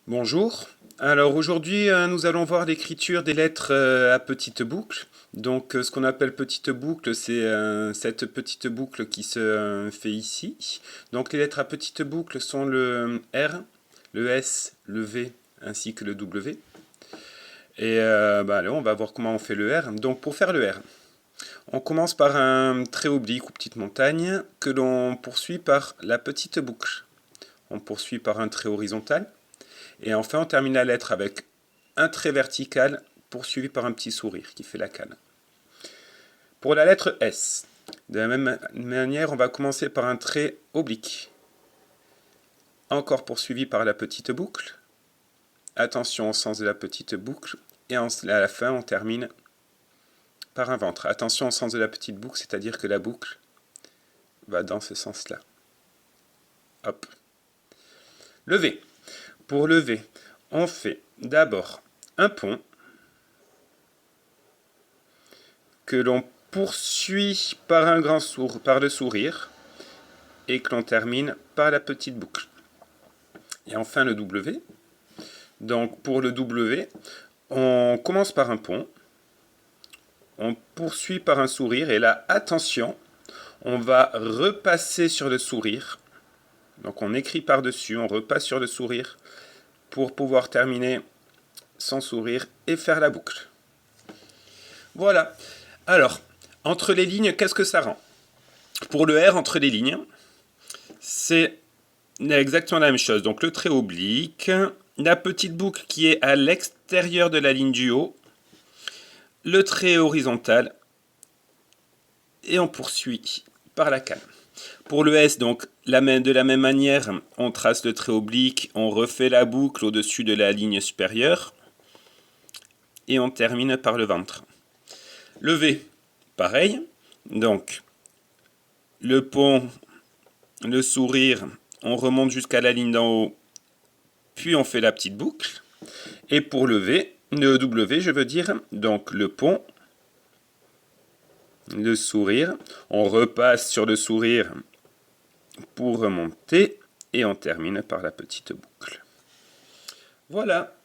Bonjour. Alors aujourd'hui, nous allons voir l'écriture des lettres à petite boucle. Donc ce qu'on appelle petite boucle, c'est cette petite boucle qui se fait ici. Donc les lettres à petite boucle sont le R, le S, le V ainsi que le W. Et allez, on va voir comment on fait le R. Donc pour faire le R, on commence par un trait oblique ou petite montagne que l'on poursuit par la petite boucle. On poursuit par un trait horizontal. Et enfin, on termine la lettre avec un trait vertical poursuivi par un petit sourire qui fait la canne. Pour la lettre S, de la même manière, on va commencer par un trait oblique, encore poursuivi par la petite boucle. Attention au sens de la petite boucle. Et à la fin, on termine par un ventre. Attention au sens de la petite boucle, c'est-à-dire que la boucle va dans ce sens-là. Hop. Le V. Pour le V, on fait d'abord un pont que l'on poursuit par un grand par le sourire et que l'on termine par la petite boucle. Et enfin le W. Donc pour le W, on commence par un pont, on poursuit par un sourire et là, attention, on va repasser sur le sourire. Donc on écrit par-dessus, on repasse sur le sourire pour pouvoir terminer son sourire et faire la boucle. Voilà. Alors, entre les lignes, qu'est-ce que ça rend? Pour le R, entre les lignes, c'est exactement la même chose. Donc le trait oblique, la petite boucle qui est à l'extérieur de la ligne du haut, le trait horizontal, et on poursuit par la canne. Pour le S, donc, de la même manière, on trace le trait oblique, on refait la boucle au-dessus de la ligne supérieure, et on termine par le ventre. Le V, pareil, donc, le pont, le sourire, on remonte jusqu'à la ligne d'en haut, puis on fait la petite boucle. Et pour le V, le W, je veux dire, donc le pont, le sourire, on repasse sur le sourire pour remonter et on termine par la petite boucle. Voilà.